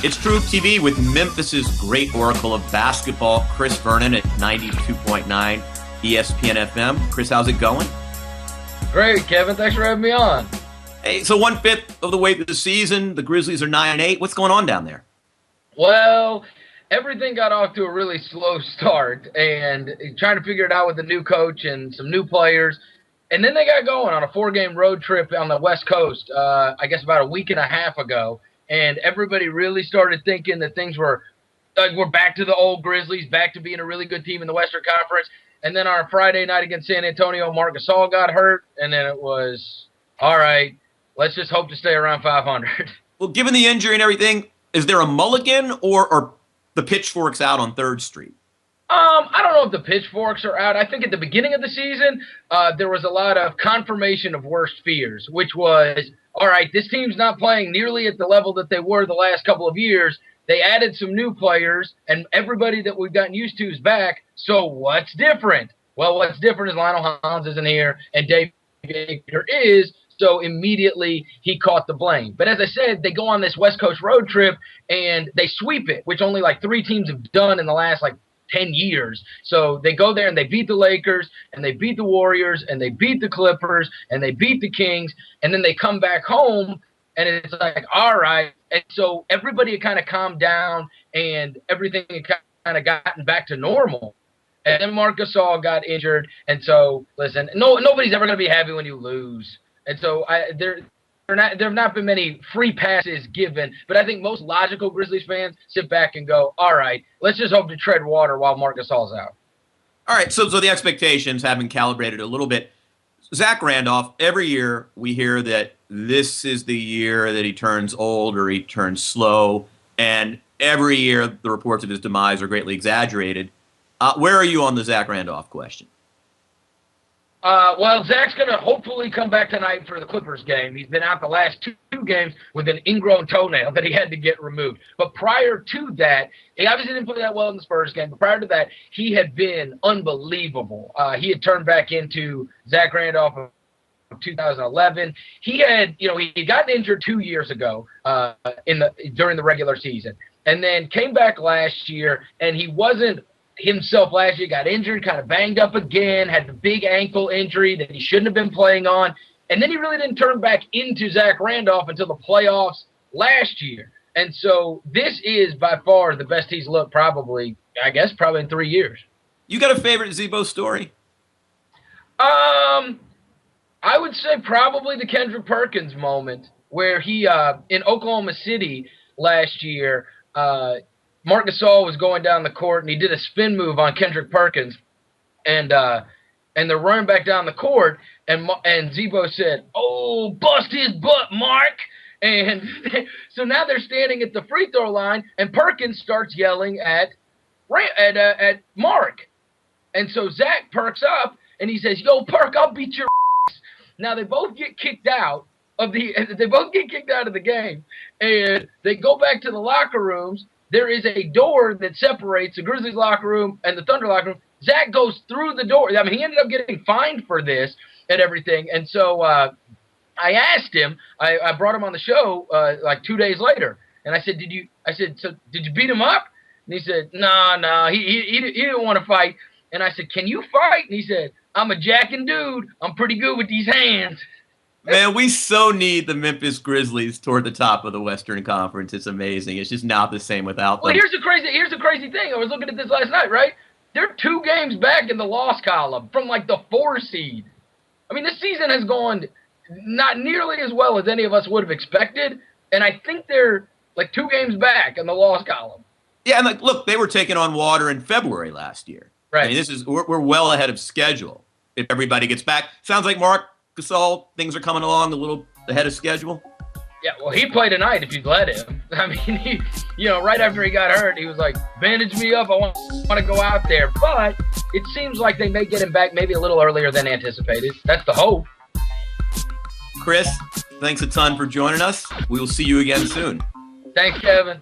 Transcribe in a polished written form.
It's True TV with Memphis's great oracle of basketball, Chris Vernon at 92.9 ESPN FM. Chris, how's it going? Great, Kevin. Thanks for having me on. Hey, so 1/5 of the way through the season, the Grizzlies are 9-8. What's going on down there? Well, everything got off to a really slow start, and trying to figure it out with the new coach and some new players. And then they got going on a 4-game road trip on the West Coast, I guess about a week and a half ago. And everybody really started thinking that things were like we're back to the old Grizzlies, back to being a really good team in the Western Conference. And then on Friday night against San Antonio, Marc Gasol got hurt, and then it was, all right, let's just hope to stay around 500. Well, given the injury and everything, is there a mulligan or are the pitchforks out on 3rd Street? I don't know if the pitchforks are out. I think at the beginning of the season, there was a lot of confirmation of worst fears, which was, all right, this team's not playing nearly at the level that they were the last couple of years. They added some new players, and everybody that we've gotten used to is back. So what's different? Well, what's different is Lionel Hollins isn't here, and Dave Baker is. So immediately he caught the blame. But as I said, they go on this West Coast road trip, and they sweep it, which only like 3 teams have done in the last 10 years. So they go there and they beat the Lakers and they beat the Warriors and they beat the Clippers and they beat the Kings, and then they come back home and it's like, all right. And so everybody had kind of calmed down and everything had kind of gotten back to normal. And then Marc Gasol got injured. And so, listen, nobody's ever going to be happy when you lose. And so there have not been many free passes given, but I think most logical Grizzlies fans sit back and go, all right, let's just hope to tread water while Marc Gasol's out. All right, so the expectations have been calibrated a little bit. Zach Randolph, every year we hear that this is the year that he turns old or he turns slow, and every year the reports of his demise are greatly exaggerated. Where are you on the Zach Randolph question? Well, Zach's going to hopefully come back tonight for the Clippers game. He's been out the last two games with an ingrown toenail that he had to get removed. But prior to that, he obviously didn't play that well in the Spurs game, but prior to that, he had been unbelievable. He had turned back into Zach Randolph of 2011. He had, he got injured 2 years ago during the regular season, and then came back last year, and he wasn't himself last year, got injured, kind of banged up again, had the big ankle injury that he shouldn't have been playing on, and then he really didn't turn back into Zach Randolph until the playoffs last year. And so this is by far the best he's looked probably in 3 years. You got a favorite Zebo story? I would say probably the Kendrick Perkins moment where he in Oklahoma City last year, Marc Gasol was going down the court, and he did a spin move on Kendrick Perkins, and they're running back down the court, and Zebo said, "Oh, bust his butt, Mark!" And so now they're standing at the free throw line, and Perkins starts yelling at Mark, and so Zach perks up, and he says, "Yo, Perk, I'll beat your ass." Now they both get kicked out of the game, and they go back to the locker rooms. There is a door that separates the Grizzlies locker room and the Thunder locker room. Zach goes through the door. I mean, he ended up getting fined for this and everything. And so I asked him, I brought him on the show 2 days later. And I said, did you beat him up? And he said, no, he didn't want to fight. And I said, can you fight? And he said, I'm a jacking dude. I'm pretty good with these hands. Man, we so need the Memphis Grizzlies toward the top of the Western Conference. It's amazing. It's just not the same without them. Well, here's the crazy thing. I was looking at this last night, right? They're 2 games back in the loss column from the 4 seed. I mean, this season has gone not nearly as well as any of us would have expected, and I think they're 2 games back in the loss column. Yeah, and look, they were taking on water in February last year. Right. I mean, we're well ahead of schedule if everybody gets back. Sounds like Marc Gasol, things are coming along a little ahead of schedule. Yeah, well, he'd play tonight if you'd let him. I mean, right after he got hurt, he was like, bandage me up, I want to go out there. But it seems like they may get him back maybe a little earlier than anticipated. That's the hope. Chris, thanks a ton for joining us. We will see you again soon. Thanks, Kevin.